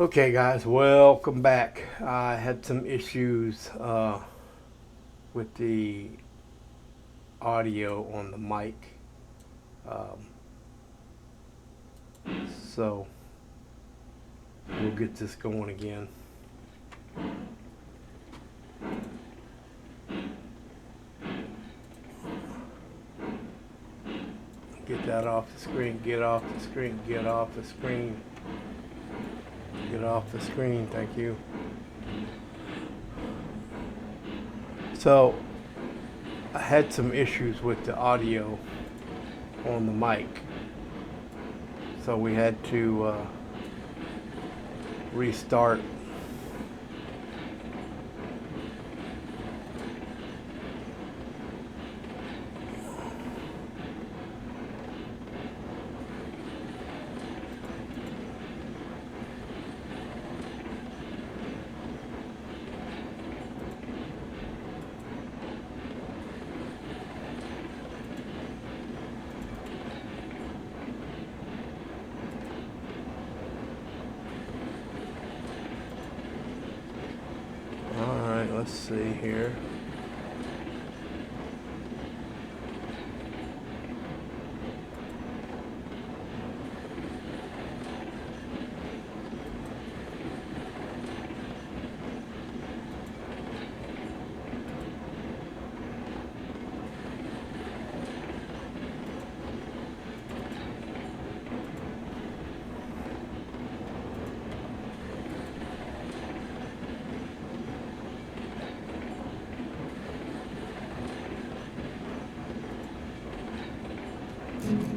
Okay, guys, welcome back. I had some issues with the audio on the mic, um, so we'll get this going again. Get that off the screen, get off the screen, get off the screen, get off the screen, thank you. So I had some issues with the audio on the mic, so we had to restart. Alright, let's see here.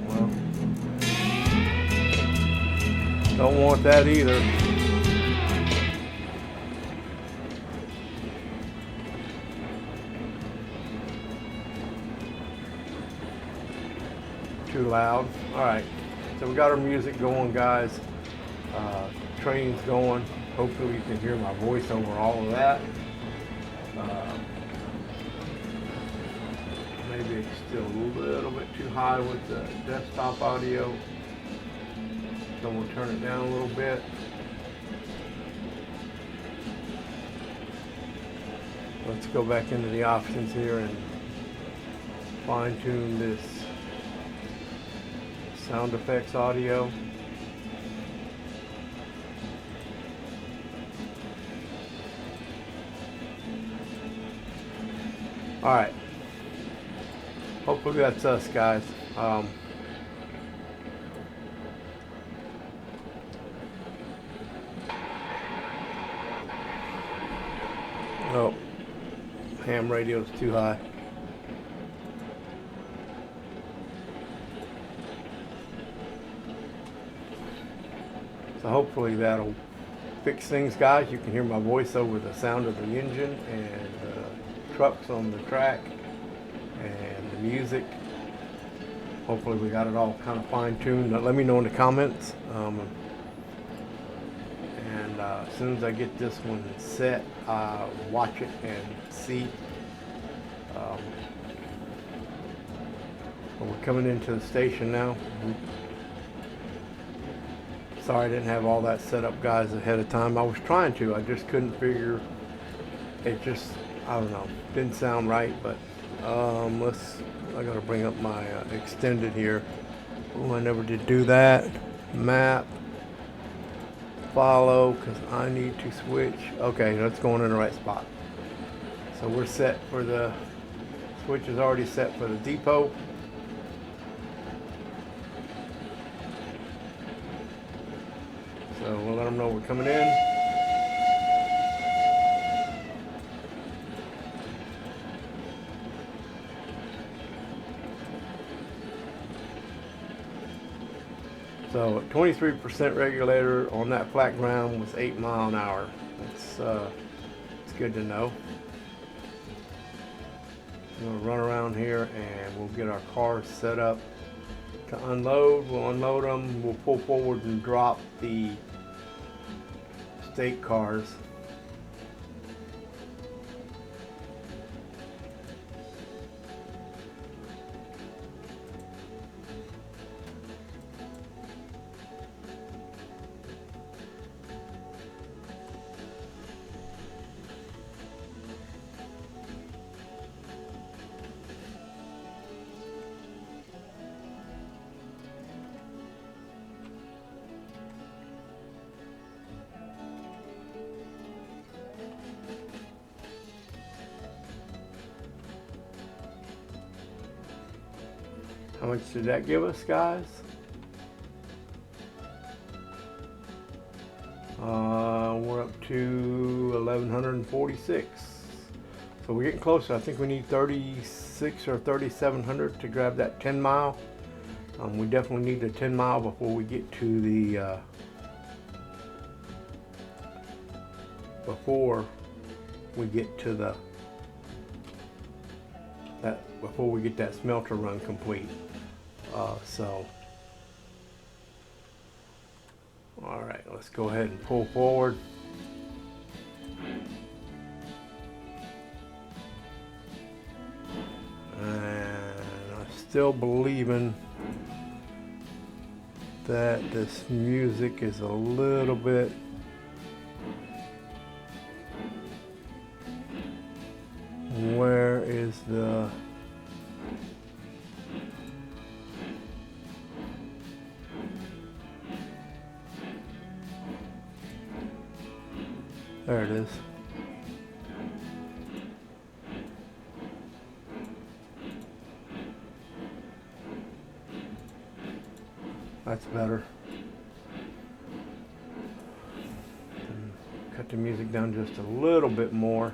Well, don't want that either. Too loud. Alright, so we got our music going, guys. Train's going. Hopefully you can hear my voice over all of that. Maybe it's still a little bit too high with the desktop audio. So we'll turn it down a little bit. Let's go back into the options here and fine tune this sound effects audio. All right. Hopefully that's us, guys. Oh, ham radio's too high. So hopefully that'll fix things, guys. You can hear my voice over the sound of the engine and the trucks on the track and the music. Hopefully we got it all kind of fine-tuned. Let me know in the comments. And as soon as I get this one set, watch it and see. But we're coming into the station now. Sorry I didn't have all that set up, guys, ahead of time. I was trying to. I just couldn't figure. It just, I don't know, didn't sound right. But I gotta bring up my extended here. Oh, I never did do that. Map. Follow, because I need to switch. Okay, that's going in the right spot. So we're set for the switch is already set for the depot. So we'll let them know we're coming in. So 23% regulator on that flat ground was 8 miles an hour. It's good to know. We'll run around here and we'll get our cars set up to unload. We'll unload them. We'll pull forward and drop the stake cars. much did that give us, guys? We're up to 1146. So we're getting closer. I think we need 36 or 3700 to grab that 10 mile. We definitely need the 10 mile before we get to the before we get that smelter run complete. So all right, let's go ahead and pull forward. And I'm still believing that this music is a little bit where is the there it is. That's better. Cut the music down just a little bit more.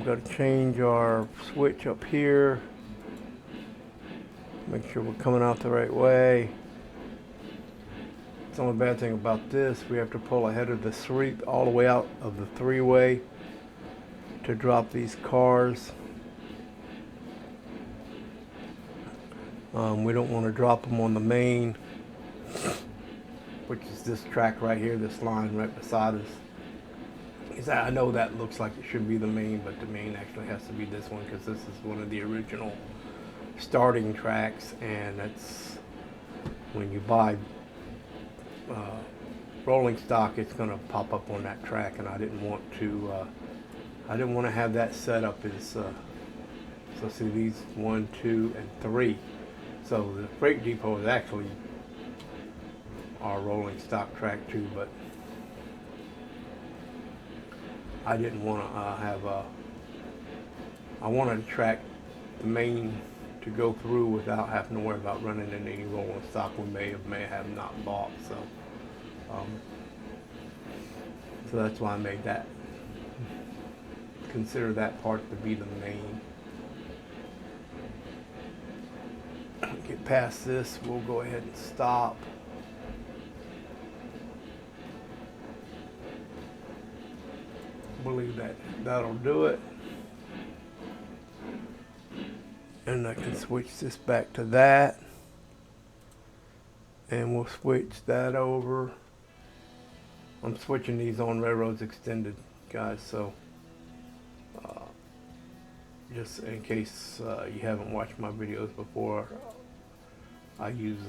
Got to change our switch up here. Make sure we're coming out the right way. The only bad thing about this, we have to pull ahead of the street all the way out of the three-way to drop these cars. We don't want to drop them on the main, which is this track right here, this line right beside us. I know that looks like it should be the main, but the main actually has to be this one because this is one of the original starting tracks, and that's when you buy rolling stock, it's going to pop up on that track, and I didn't want to have that set up as so see these 1, 2, and 3. So the freight depot is actually our rolling stock track too, but I didn't want to I wanted to track the main to go through without having to worry about running into any rolling stock we may have not bought. So so that's why I made that, consider that part to be the main. Get past this, we'll go ahead and stop. Believe that'll do it. And I can switch this back to that. And we'll switch that over. I'm switching these on Railroads Extended, guys, so just in case you haven't watched my videos before, I use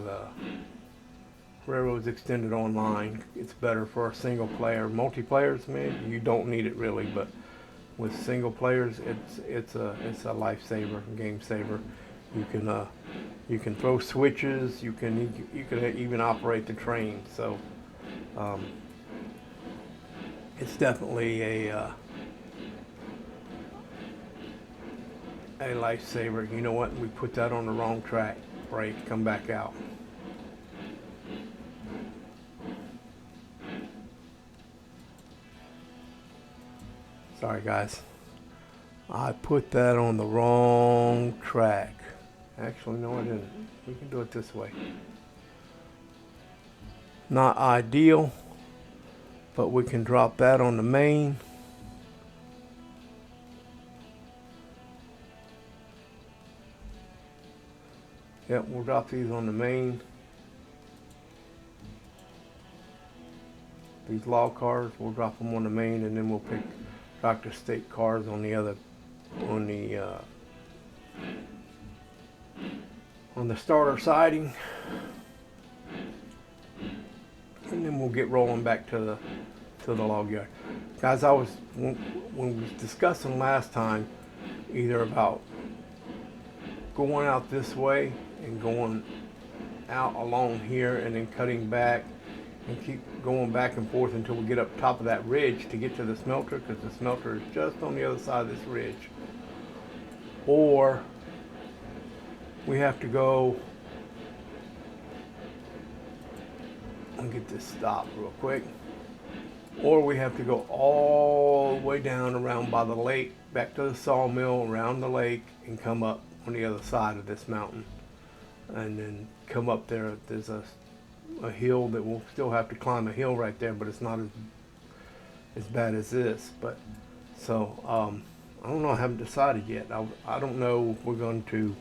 Railroads Extended online. It's better for single player. Multiplayers, man, you don't need it really, but with single players, it's a lifesaver, game saver. You can throw switches. You can even operate the train. So it's definitely a lifesaver. You know what? We put that on the wrong track. Brake, come back out. Sorry guys, I put that on the wrong track. Actually, no I didn't. We can do it this way. Not ideal, but we can drop that on the main. Yep, we'll drop these on the main. These log cars, we'll drop them on the main, and then we'll pick Dr. State cars on the other, on the starter siding, and then we'll get rolling back to the log yard. Guys, when we was discussing last time, either about going out this way and going out along here and then cutting back and keep going back and forth until we get up top of that ridge to get to the smelter, because the smelter is just on the other side of this ridge. Or we have to go. I'll get this stopped real quick. Or we have to go all the way down around by the lake, back to the sawmill, around the lake, and come up on the other side of this mountain. And then come up there. There's a hill that we'll still have to climb a hill right there, but it's not as bad as this. But so I don't know. I haven't decided yet. I don't know if we're going to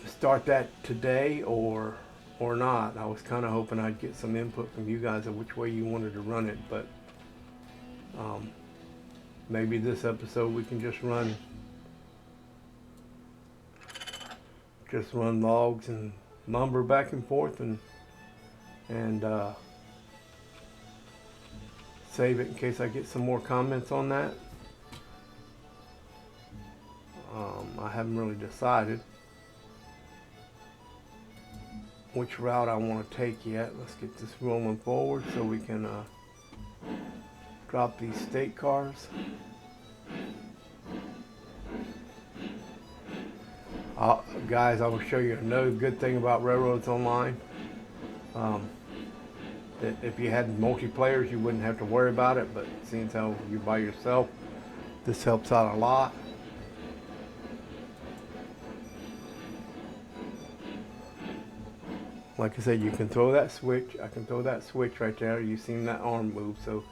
start that today or not. I was kind of hoping I'd get some input from you guys of which way you wanted to run it, but maybe this episode we can just run logs and lumber back and forth and save it in case I get some more comments on that. I haven't really decided which route I want to take yet. Let's get this rolling forward so we can drop these stake cars. Guys, I will show you another good thing about Railroads Online. That if you had multiplayers, you wouldn't have to worry about it, but seeing how you're by yourself, this helps out a lot. Like I said, you can throw that switch. I can throw that switch right there. You've seen that arm move. So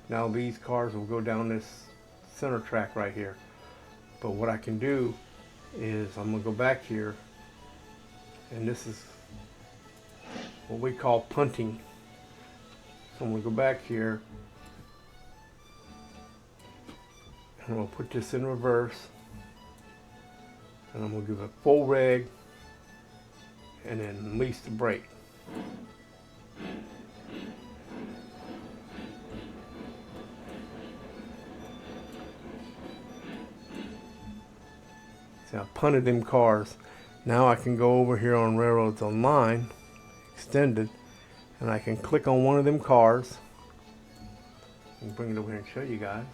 now these cars will go down this center track right here. But what I can do is I'm going to go back here, and this is what we call punting. So I'm going to go back here, and I'm going to put this in reverse, and I'm going to give it full reg, and then release the brake. See, I punted them cars. Now I can go over here on Railroads Online, extended, and I can click on one of them cars. And bring it over here and show you guys.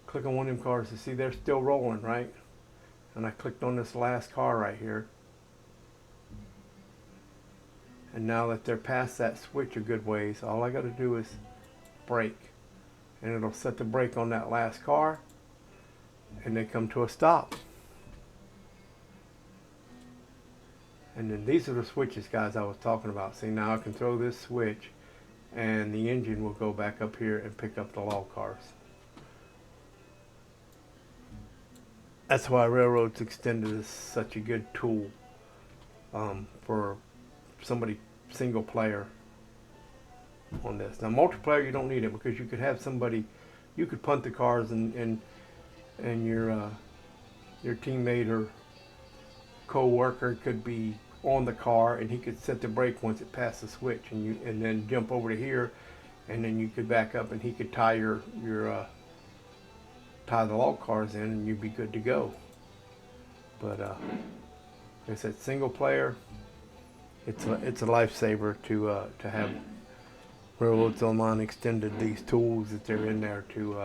Click on one of them cars to see they're still rolling, right? And I clicked on this last car right here. And now that they're past that switch a good ways, all I got to do is brake. And it'll set the brake on that last car. And they come to a stop. And then these are the switches, guys, I was talking about. See, now I can throw this switch and the engine will go back up here and pick up the log cars. That's why Railroads Extended is such a good tool for somebody single player on this. Now multiplayer, you don't need it because you could have somebody, you could punt the cars and your teammate or co-worker could be on the car and he could set the brake once it passed the switch, and then jump over to here, and then you could back up and he could tie tie the log cars in and you'd be good to go. But like I said, single player, it's a lifesaver to have Railroads Online Extended, these tools that they're in there to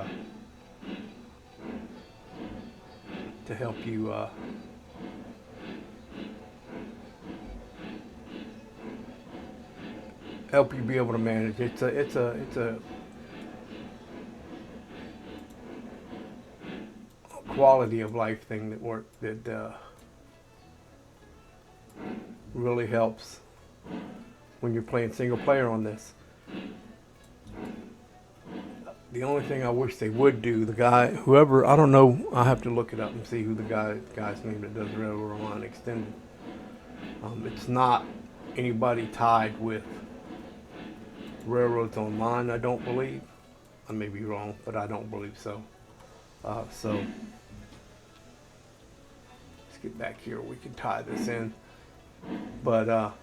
help you be able to manage. It's a quality of life thing that really helps when you're playing single player on this. The only thing I wish they would do, the guy, whoever, I don't know, I have to look it up and see who the guy's name that does Railroad Online Extended. It's not anybody tied with Railroads Online, I don't believe. I may be wrong, but I don't believe so. So let's get back here. We can tie this in, but oh,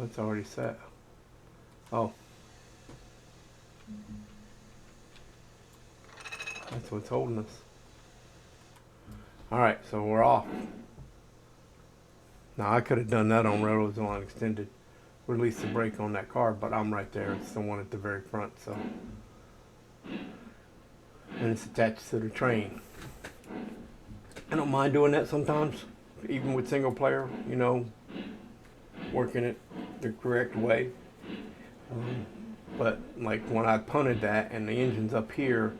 that's already set. Oh, that's what's holding us. Alright, so we're off. Now I could have done that on Railroads Online Extended. Release the brake on that car, but I'm right there. It's the one at the very front, so. And it's attached to the train. I don't mind doing that sometimes, even with single player, you know, working it the correct way. But like when I punted that and the engine's up here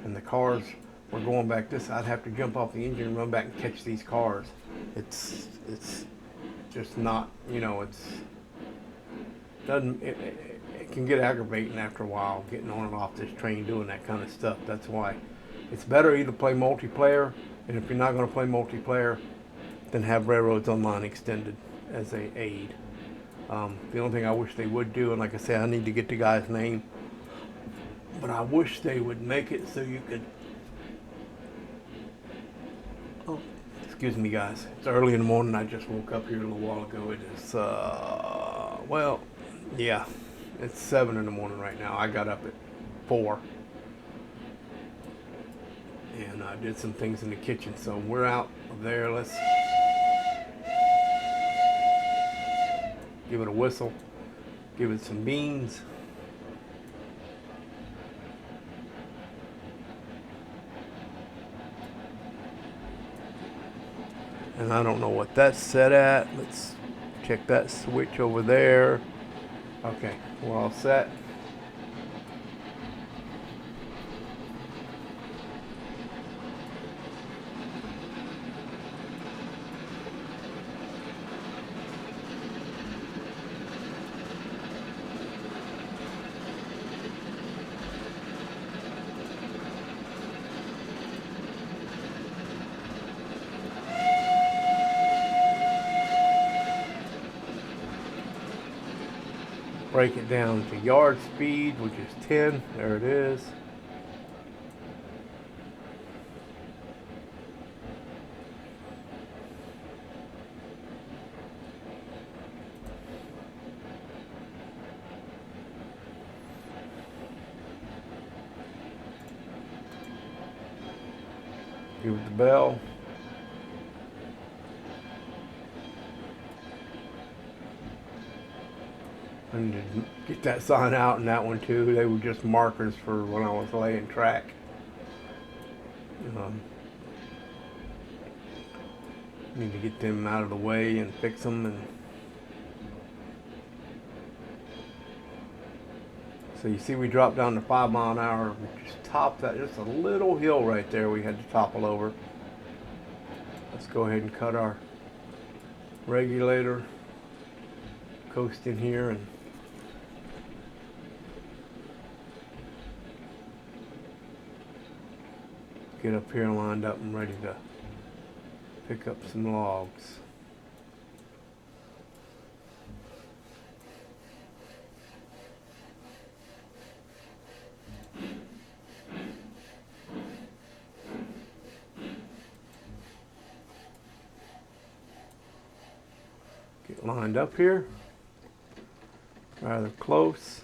and the cars were going back this, I'd have to jump off the engine and run back and catch these cars. It's just not, you know, it can get aggravating after a while getting on and off this train doing that kind of stuff. That's why it's better either play multiplayer, and if you're not going to play multiplayer, then have Railroads Online Extended as a aid. The only thing I wish they would do, and like I said, I need to get the guy's name, but I wish they would make it so you could. Oh, excuse me, guys. It's early in the morning. I just woke up here a little while ago. It is, well, yeah, it's 7 in the morning right now. I got up at 4. And I did some things in the kitchen. So we're out there. Let's give it a whistle. Give it some beans. And I don't know what that's set at. Let's check that switch over there. Okay, we're all set. Break it down to yard speed, which is 10. There it is. Give it the bell. I need to get that sign out and that one too. They were just markers for when I was laying track. Need to get them out of the way and fix them. And so you see we dropped down to 5 mile an hour. We just topped that, just a little hill right there we had to topple over. Let's go ahead and cut our regulator. Coast in here and get up here lined up and ready to pick up some logs. Get lined up here, rather close.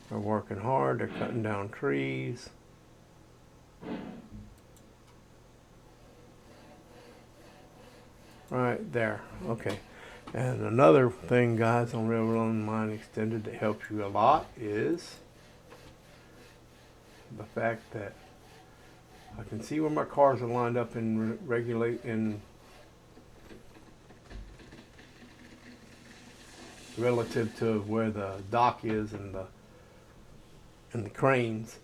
They're working hard, they're cutting down trees. Right there, okay. And another thing, guys, on Rerailing Online Extended that helps you a lot is the fact that I can see where my cars are lined up and regulate in relative to where the dock is and the cranes,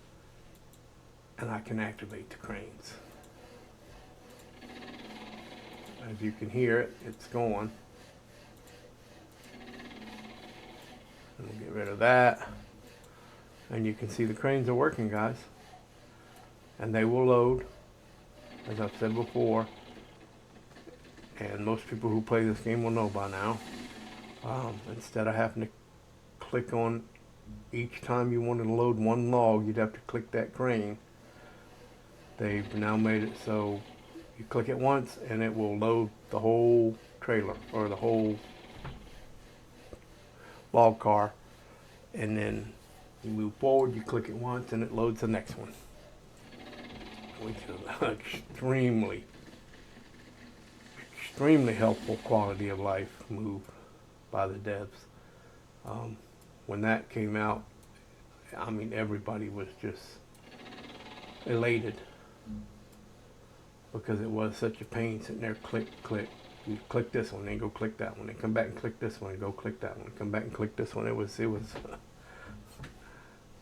and I can activate the cranes. As you can hear it, it's going. And we'll get rid of that. And you can see the cranes are working, guys. And they will load, as I've said before. And most people who play this game will know by now. Instead of having to click on each time you wanted to load one log, you'd have to click that crane. They've now made it so you click it once and it will load the whole trailer or the whole log car, and then you move forward, you click it once and it loads the next one. which is extremely helpful quality of life move by the devs. When that came out, I mean, everybody was just elated because it was such a pain sitting there, click, click. You click this one, then go click that one, then come back and click this one, and go click that one, come back and click this one. It was.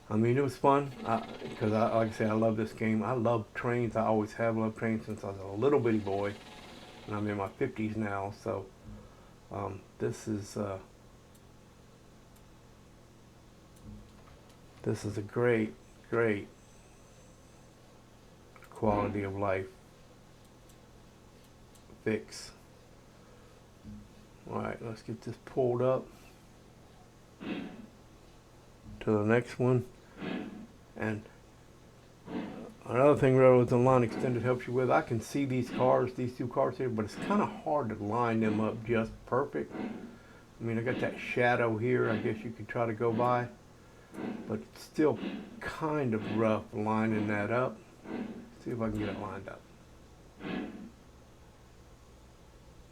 I mean, it was fun because, like I say, I love this game. I love trains. I always have loved trains since I was a little bitty boy, and I'm in my 50s now. So this is a great quality of life fix. All right, let's get this pulled up to the next one. And another thing Railroads Online Extended helps you with, I can see these two cars here, but it's kind of hard to line them up just perfect. I mean, I got that shadow here, I guess you could try to go by, but it's still kind of rough lining that up. See if I can get it lined up.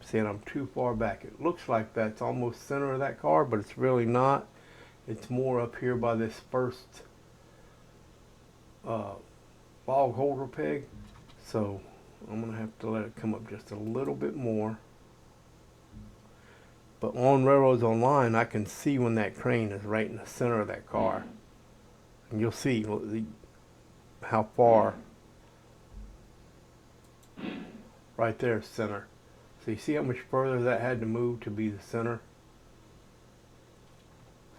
See, I'm too far back. It looks like that's almost center of that car, but it's really not. It's more up here by this first log holder peg. So I'm going to have to let it come up just a little bit more. But on Railroads Online, I can see when that crane is right in the center of that car. And you'll see how far right there, center. So you see how much further that had to move to be the center?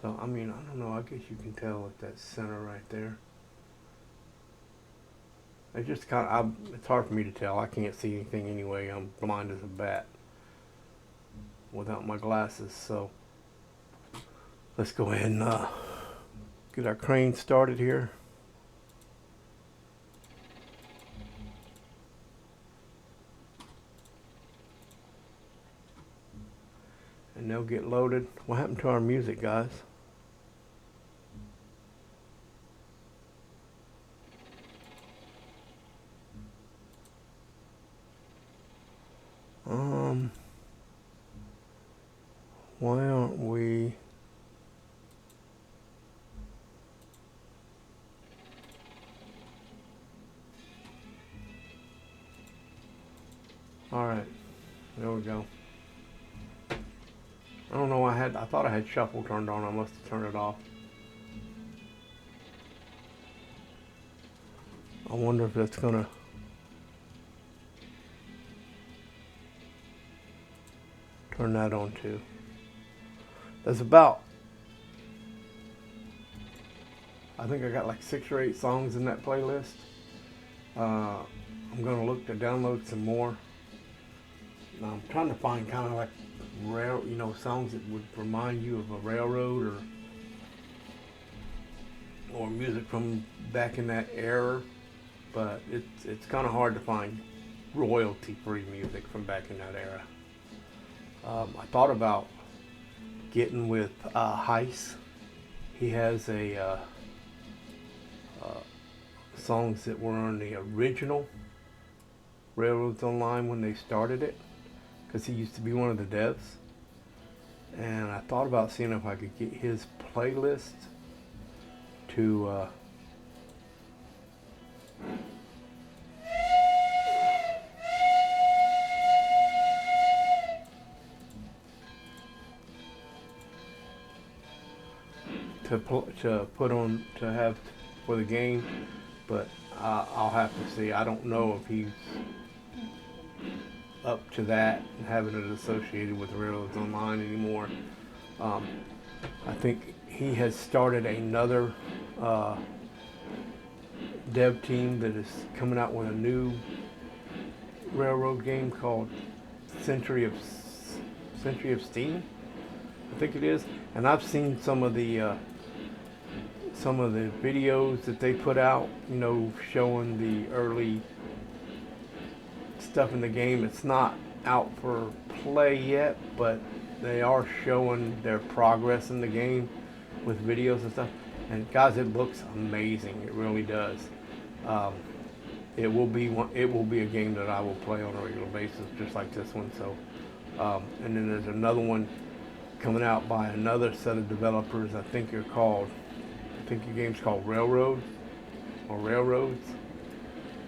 So, I mean, I don't know, I guess you can tell at that center right there. It's just kind of, it's hard for me to tell. I can't see anything anyway. I'm blind as a bat without my glasses. So, let's go ahead and get our crane started here. And they'll get loaded. What happened to our music, guys? Why aren't we? All right, there we go. I don't know, I thought I had shuffle turned on. I must have turned it off. I wonder if that's gonna turn that on too. There's about, I think I got like 6 or 8 songs in that playlist. I'm gonna look to download some more. I'm trying to find kind of like songs that would remind you of a railroad or music from back in that era, but it's kind of hard to find royalty-free music from back in that era. I thought about getting with Heiss. He has songs that were on the original Railroads Online when they started it, because he used to be one of the devs. And I thought about seeing if I could get his playlist to put on to have for the game, but I'll have to see. I don't know if he's up to that and having it associated with Railroads Online anymore. I think he has started another dev team that is coming out with a new railroad game called Century of Steam, I think it is. And I've seen some of the videos that they put out, showing the early stuff in the game. It's not out for play yet, but they are showing their progress in the game with videos and stuff. And guys, it looks amazing. It really does. it will be one. It will be a game that I will play on a regular basis, just like this one. So, and then there's another one coming out by another set of developers. I think you're called. I think your game's called Railroad or Railroads.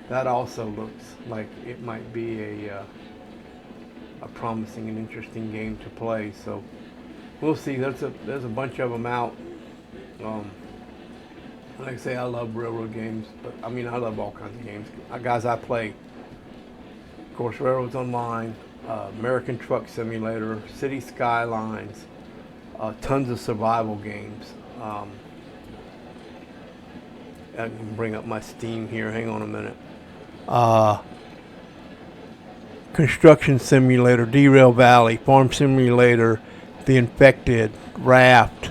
That also looks like it might be a promising and interesting game to play. So we'll see. There's a bunch of them out. Um, like I say, I love railroad games, but I mean I love all kinds of games. Guys, I play, of course, Railroads Online, American Truck Simulator, City Skylines, tons of survival games. I can bring up my Steam here. Hang on a minute. Construction Simulator, Derail Valley, Farm Simulator, The Infected, Raft,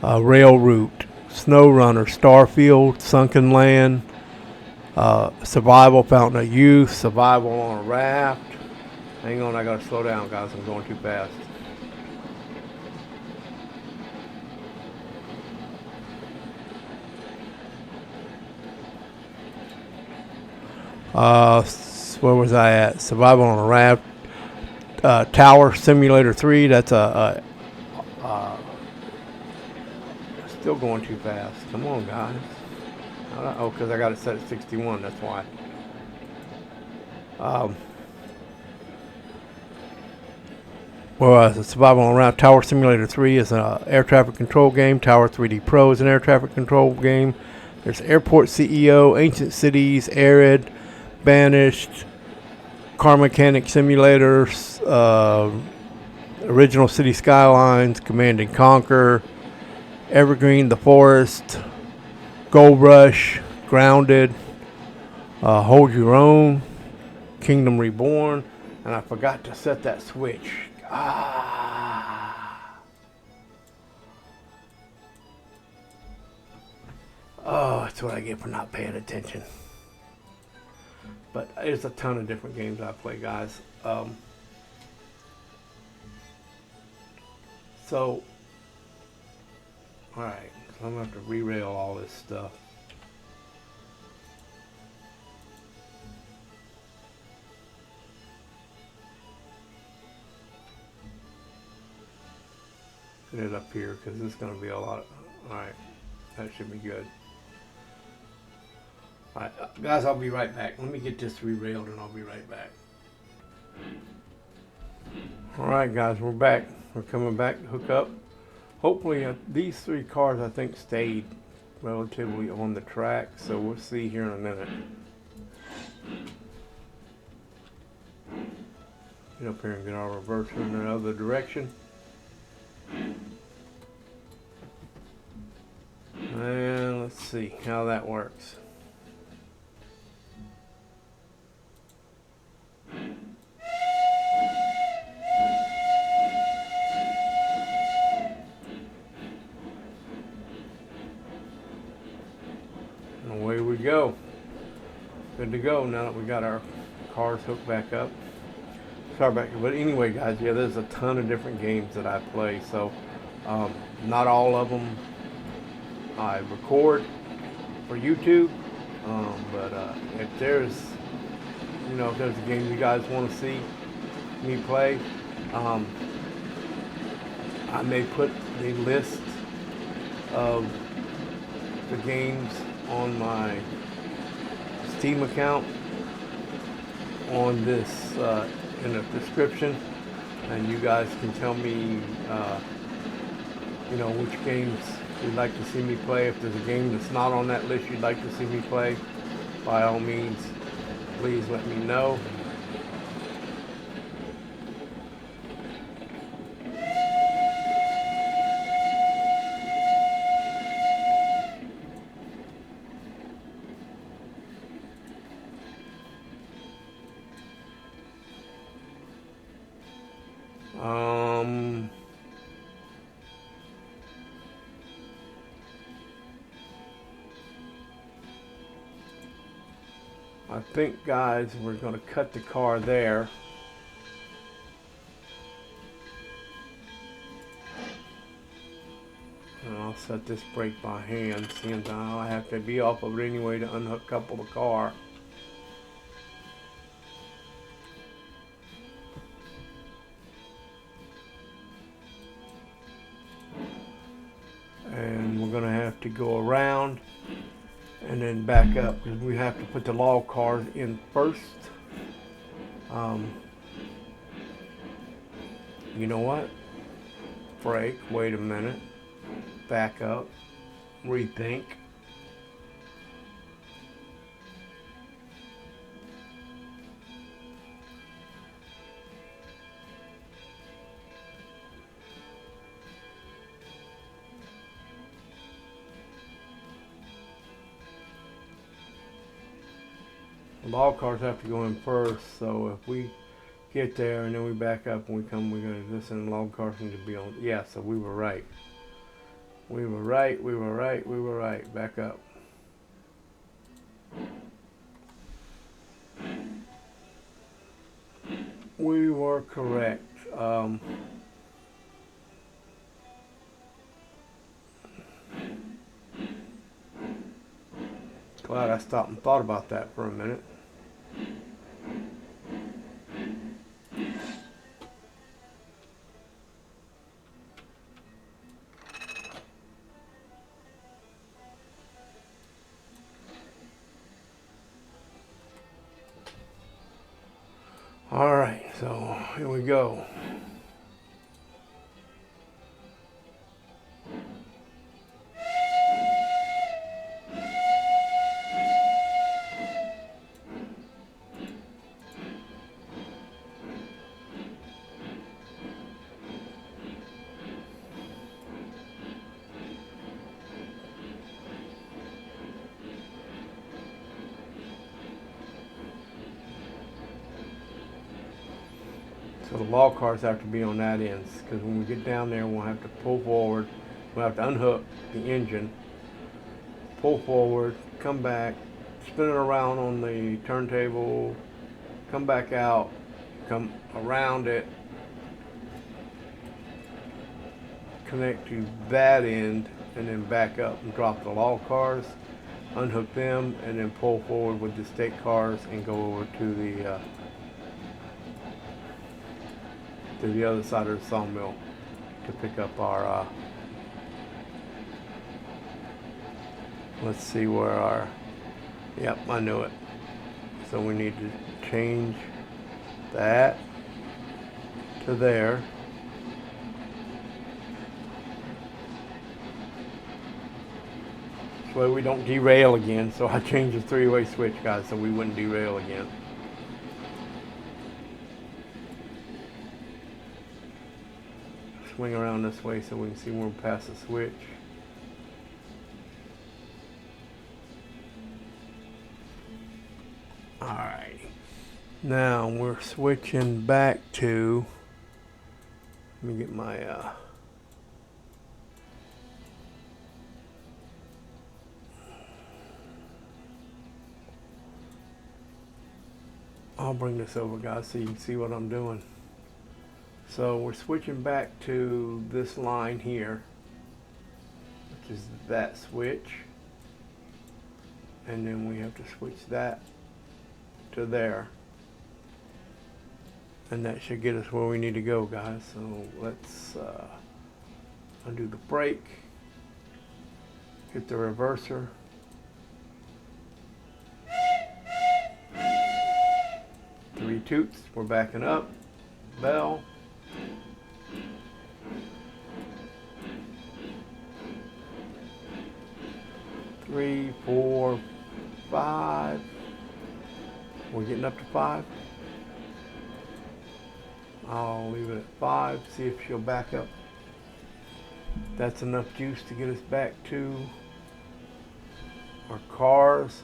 Rail Route, Snow Runner, Starfield, Sunken Land, Survival Fountain of Youth, Survival on a Raft. Hang on, I gotta slow down, guys. I'm going too fast. Where was I at? Survival on a Raft. Tower Simulator 3. That's still going too fast. Come on, guys. Oh, because I got it set at 61. That's why. Survival on a Raft. Tower Simulator 3 is an air traffic control game. Tower 3D Pro is an air traffic control game. There's Airport CEO, Ancient Cities, Arid, Banished, Car Mechanic Simulators, Original City Skylines, Command and Conquer, Evergreen, The Forest, Gold Rush, Grounded, Hold Your Own, Kingdom Reborn, and I forgot to set that switch. Oh, that's what I get for not paying attention. But there's a ton of different games I play, guys. So, alright, so I'm going to have to re-rail all this stuff. Put it up here because this is going to be a lot. Alright, that should be good. Alright, guys, I'll be right back. Let me get this re-railed and I'll be right back. Alright, guys, we're back. We're coming back to hook up. Hopefully, these three cars, I think, stayed relatively on the track. So we'll see here in a minute. Get up here and get our reverser in the other direction. And let's see how that works. And away we go. Good to go now that we got our cars hooked back up. Sorry about that. But anyway, guys, yeah, there's a ton of different games that I play. So not all of them I record for YouTube, but if there's a game you guys want to see me play, I may put the list of the games on my Steam account on this in the description, and you guys can tell me which games you'd like to see me play. If there's a game that's not on that list you'd like to see me play, by all means, please let me know. I think, guys, we're going to cut the car there. And I'll set this brake by hand, seeing I have to be off of it anyway to uncouple the car. to go around and then back up, because we have to put the log cars in first. You know what? Break, wait a minute, back up, rethink. The log cars have to go in first, so if we get there and then we back up and we come, we're going to listen. The log cars need to be on. Yeah, so we were right. We were right, we were right, we were right. Back up. We were correct. Glad I stopped and thought about that for a minute. All right, so here we go. So the log cars have to be on that end, because when we get down there, we'll have to pull forward. We'll have to unhook the engine, pull forward, come back, spin it around on the turntable, come back out, come around it, connect to that end, and then back up and drop the log cars, unhook them, and then pull forward with the stake cars and go over to the other side of the sawmill to pick up our let's see where our, yep, I knew it. So we need to change that to there. This way we don't derail again. So I changed the three-way switch, guys, so we wouldn't derail again. Swing around this way so we can see when we're past the switch. Alright, now we're switching back to, let me get my I'll bring this over, guys, so you can see what I'm doing. So we're switching back to this line here, which is that switch, and then we have to switch that to there, and that should get us where we need to go, guys. So let's undo the brake, hit the reverser, three toots, we're backing up, bell. Three, four, five. We're getting up to 5. I'll leave it at 5, see if she'll back up. That's enough juice to get us back to our cars.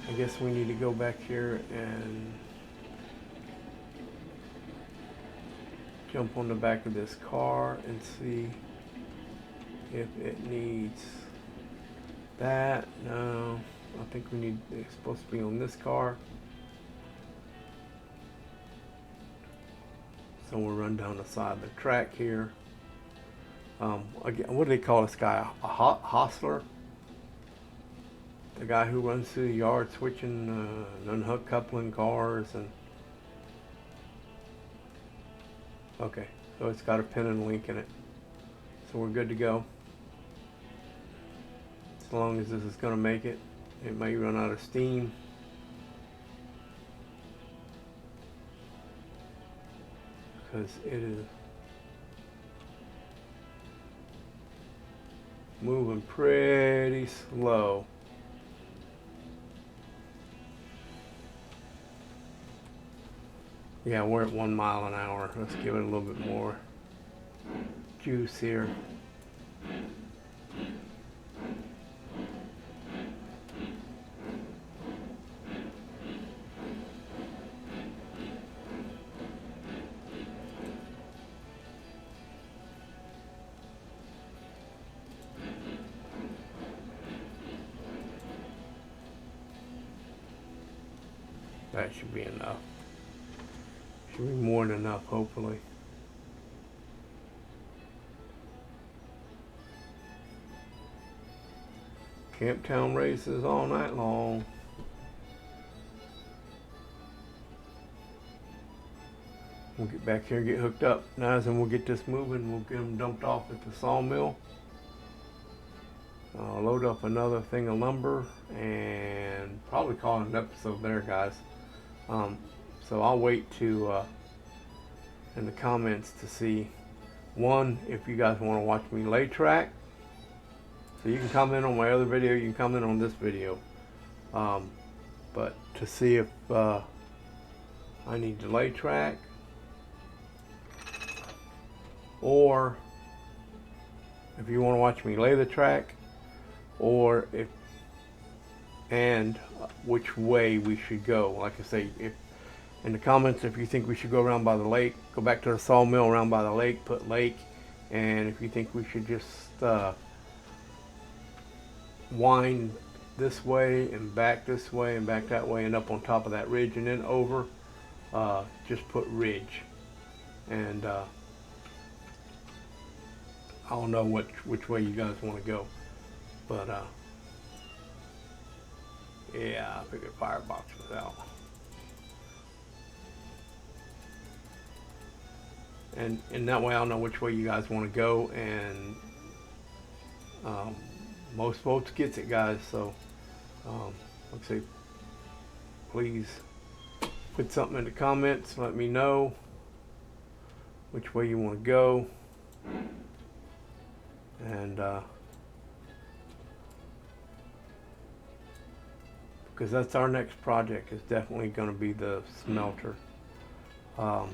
I guess we need to go back here and jump on the back of this car and see if it needs that. No, I think we need, it's supposed to be on this car. So we'll run down the side of the track here. Again, what do they call this guy? A hostler? The guy who runs through the yard switching and unhook coupling cars and. Okay, so it's got a pin and link in it. So we're good to go. as long as this is going to make it. It may run out of steam. Because it is moving pretty slow. Yeah, we're at 1 mile an hour. Let's give it a little bit more juice here. That should be enough. Should be more than enough, hopefully. Camptown races all night long. We'll get back here and get hooked up. Now then we'll get this moving. We'll get them dumped off at the sawmill. Load up another thing of lumber and probably call it an episode there, guys. So I'll wait to in the comments to see, one, if you guys want to watch me lay track. So you can comment on my other video, you can comment on this video, but to see if I need to lay track, or if you want to watch me lay the track, or if and which way we should go. Like I say, if in the comments, if you think we should go around by the lake, go back to the sawmill around by the lake, put lake. And if you think we should just wind this way and back this way and back that way and up on top of that ridge and then over, just put ridge. And I don't know which way you guys want to go, but yeah, I figured firebox was out. And that way I'll know which way you guys want to go, and most votes gets it, guys. So let's see, please put something in the comments, let me know which way you want to go, and because that's our next project, is definitely going to be the smelter. So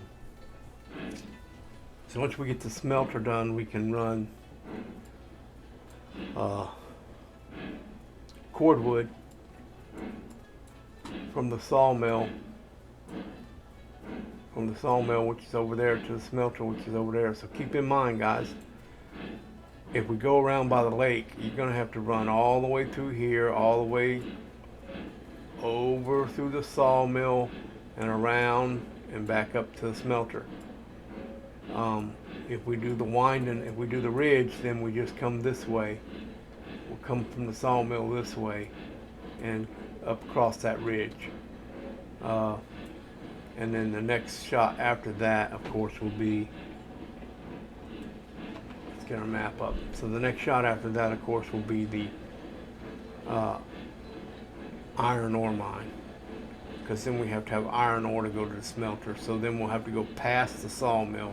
once we get the smelter done, we can run cordwood from the sawmill, which is over there, to the smelter, which is over there. So keep in mind, guys, if we go around by the lake, you're going to have to run all the way through here, all the way over through the sawmill and around and back up to the smelter. If we do the winding, if we do the ridge, then we just come this way. We'll come from the sawmill this way and up across that ridge. And then the next shot after that, of course, will be, let's get our map up. So the next shot after that, of course, will be the iron ore mine, because then we have to have iron ore to go to the smelter. So then we'll have to go past the sawmill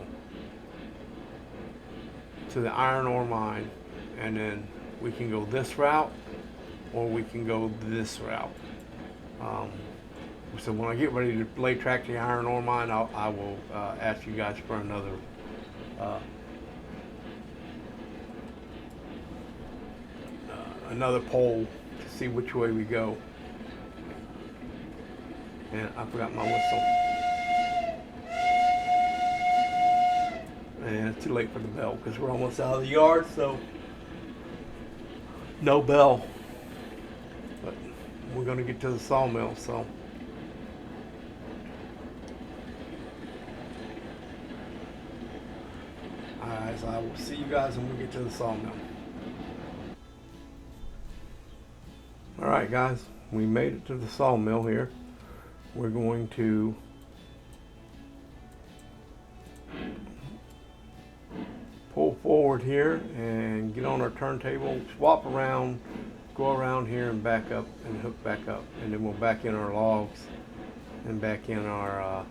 to the iron ore mine, and then we can go this route or we can go this route. So when I get ready to lay track the iron ore mine, I will ask you guys for another another poll to see which way we go. And I forgot my whistle. And it's too late for the bell because we're almost out of the yard, so no bell. But we're going to get to the sawmill, so. Alright, so I will see you guys when we get to the sawmill. Alright guys, we made it to the sawmill here. We're going to pull forward here and get on our turntable, swap around, go around here and back up and hook back up, and then we'll back in our logs and back in our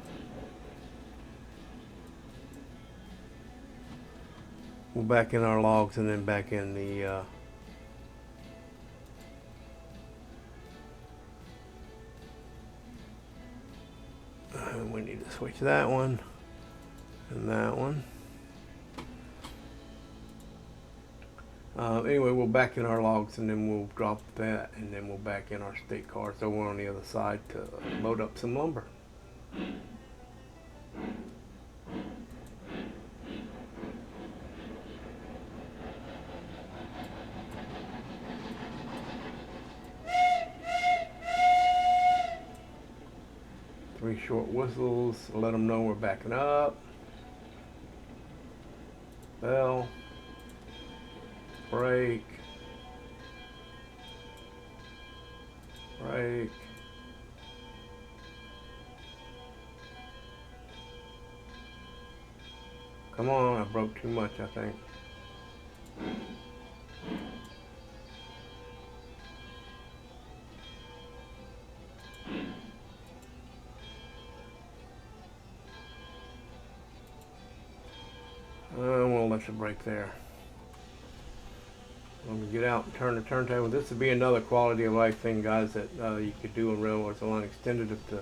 we'll back in our logs and then back in the we need to switch that one and that one. Anyway, we'll back in our logs and then we'll drop that, and then we'll back in our stake cars over on the other side to load up some lumber. Three short whistles, let them know we're backing up. Bell. Brake. Brake. Come on, I broke too much, I think. We'll let you break there. When we get out and turn the turntable, this would be another quality of life thing, guys, that you could do in Railroads Online Extended if the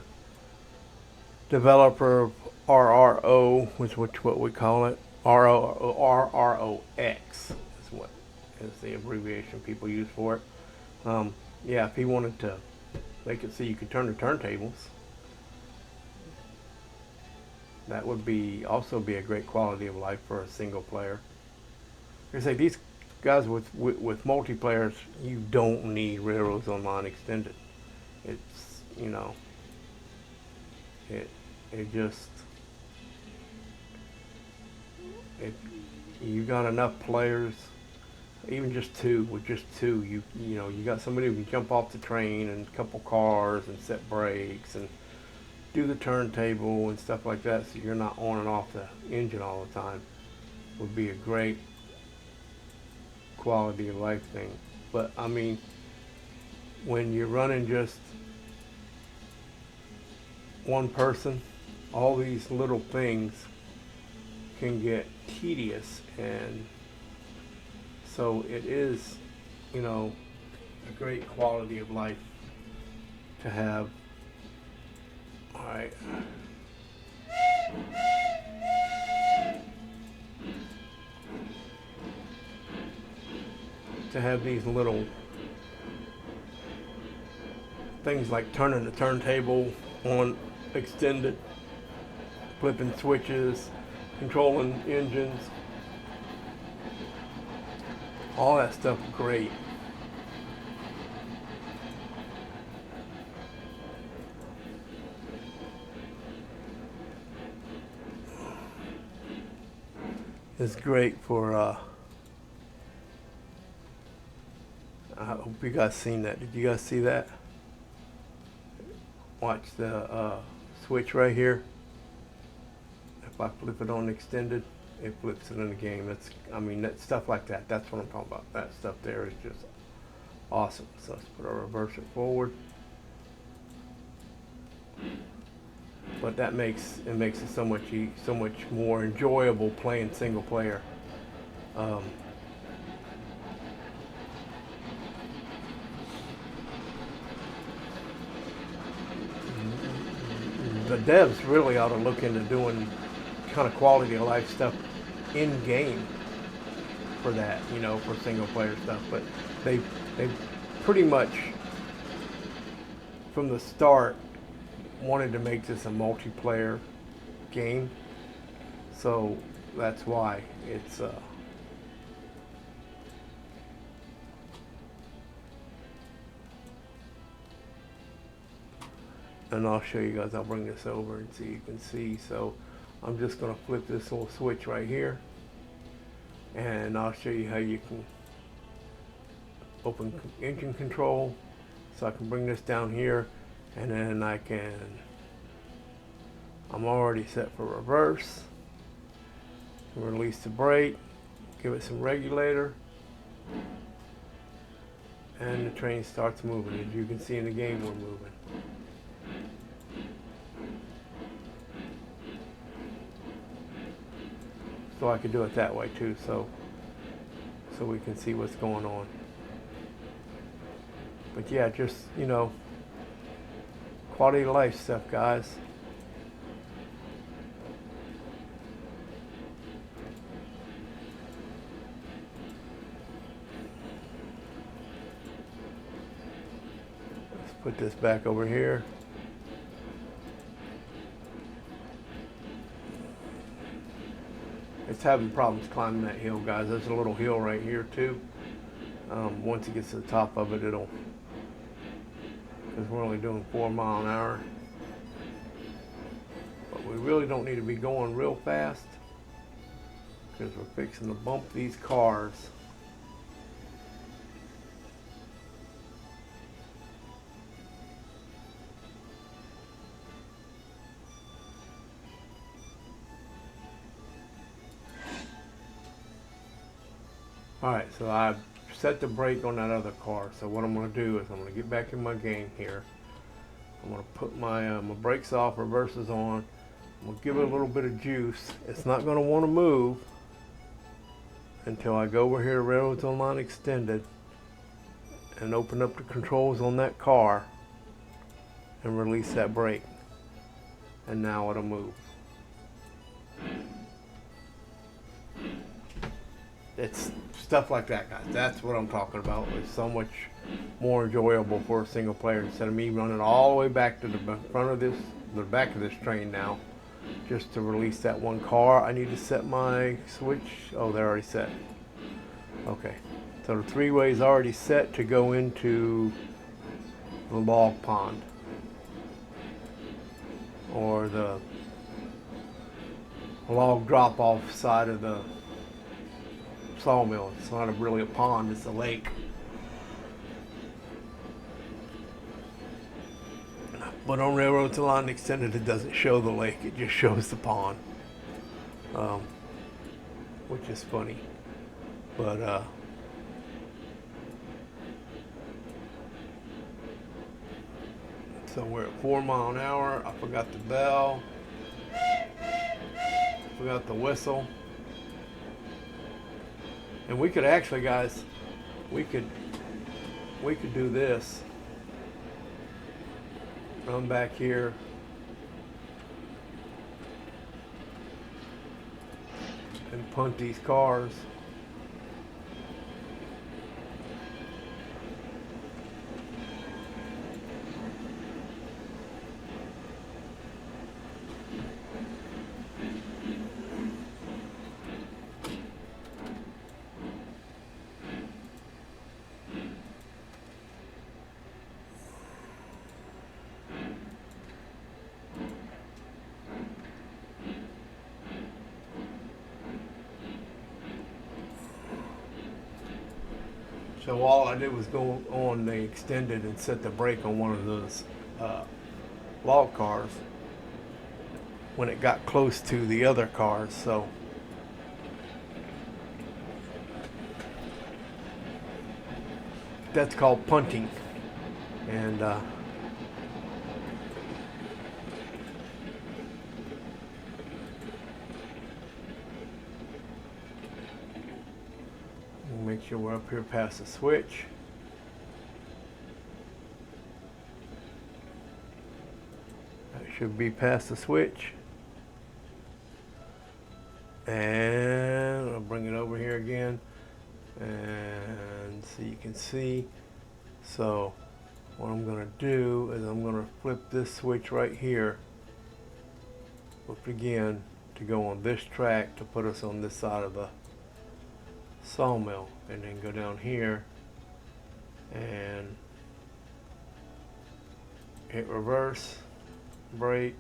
developer RRO, which is what we call it, RROX is what is the abbreviation people use for it. Yeah, if he wanted to make it so you could turn the turntables, that would also be a great quality of life for a single player. Like I say, these guys with multiplayers, you don't need Railroads Online Extended. It's, you know, you got enough players, even just two, you know, you got somebody who can jump off the train and a couple cars and set brakes and do the turntable and stuff like that, so you're not on and off the engine all the time. Would be a great quality of life thing. But I mean, when you're running just one person, all these little things can get tedious, and so it is, you know, a great quality of life to have. All right. To have these little things like turning the turntable on extended, flipping switches, controlling engines, all that stuff, great. It's great for I hope you guys seen that. Did you guys see that? Watch the switch right here. If I flip it on extended, it flips it in the game. That's, I mean, that stuff like that. That's what I'm talking about. That stuff there is just awesome. So let's put our reverse it forward. But that makes it so much more enjoyable playing single player. The devs really ought to look into doing kind of quality of life stuff in game for that, you know, for single player stuff. But they pretty much from the start wanted to make this a multiplayer game, so that's why it's and I'll show you guys. I'll bring this over and so you can see. So I'm just going to flip this little switch right here, and I'll show you how you can open engine control. So I can bring this down here, and then I'm already set for reverse. Release the brake, give it some regulator, and the train starts moving. As you can see in the game, we're moving. So I could do it that way too, so we can see what's going on. But yeah, just, you know, quality of life stuff, guys. Let's put this back over here. It's having problems climbing that hill, guys. There's a little hill right here too. Once it gets to the top of it, it'll, because we're only doing 4 miles an hour. But we really don't need to be going real fast because we're fixing to bump these cars. Alright, so I've set the brake on that other car. So what I'm going to do is I'm going to get back in my game here. I'm going to put my brakes off, reverses on. I'm going to give it a little bit of juice. It's not going to want to move until I go over here to Railroads Online Extended and open up the controls on that car and release that brake. And now it'll move. It's stuff like that, guys. That's what I'm talking about. It's so much more enjoyable for a single player instead of me running all the way back to the front of this, the back of this train now, just to release that one car. I need to set my switch. Oh, they're already set. Okay, so the 3-way is already set to go into the log pond or the log drop-off side of the sawmill. It's not really a pond, it's a lake. But on Railroads Online Extended, it doesn't show the lake, it just shows the pond. Which is funny. But so we're at 4 miles an hour. I forgot the bell. Forgot the whistle. And we could actually, guys, we could do this. Run back here. And punt these cars. So all I did was go on the extended and set the brake on one of those log cars when it got close to the other cars. So that's called punting. And make sure we're up here past the switch. That should be past the switch. And I'll bring it over here again. And so you can see. So what I'm going to do is I'm going to flip this switch right here. Flip again to go on this track to put us on this side of the sawmill, and then go down here and hit reverse, brake,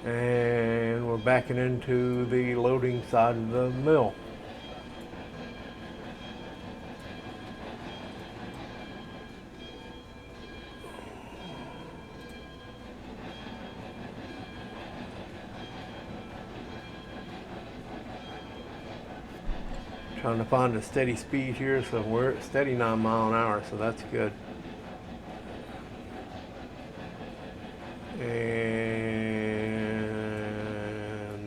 and we're backing into the loading side of the mill. Trying to find a steady speed here, so we're at steady 9 mile an hour, so that's good. And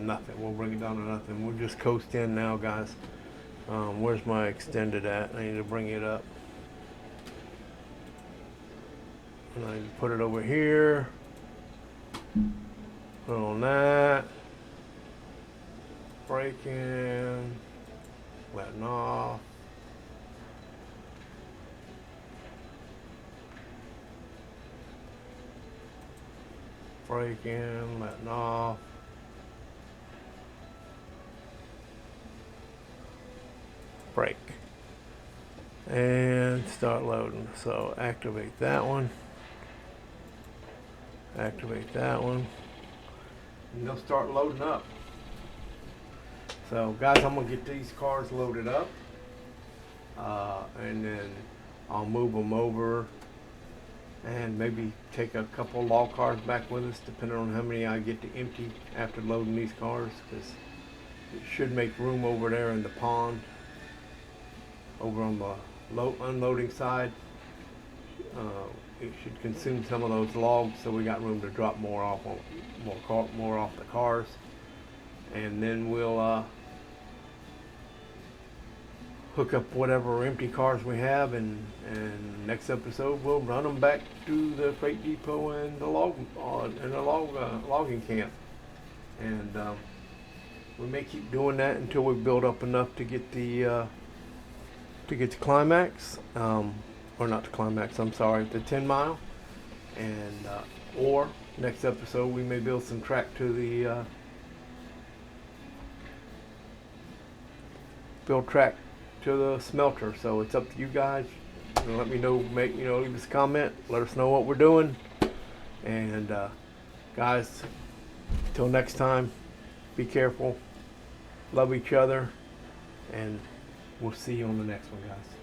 nothing. We'll bring it down to nothing. We'll just coast in now, guys. Where's my extended at? I need to bring it up. And I put it over here. Put on that. Braking. Letting off. Braking, letting off. Brake. And start loading. So activate that one. Activate that one. And they'll start loading up. So guys, I'm gonna get these cars loaded up. And then I'll move them over and maybe take a couple log cars back with us, depending on how many I get to empty after loading these cars, because it should make room over there in the pond, over on the unloading side. It should consume some of those logs, so we got room to drop more off the cars, and then we'll hook up whatever empty cars we have, and next episode we'll run them back to the freight depot and the logging camp, and we may keep doing that until we build up enough to get the climax, or not the climax, I'm sorry, the 10 mile, and or next episode we may build some track to the smelter. So it's up to you guys. Let me know, leave us a comment, let us know what we're doing, and guys, till next time, be careful, love each other, and we'll see you on the next one, guys.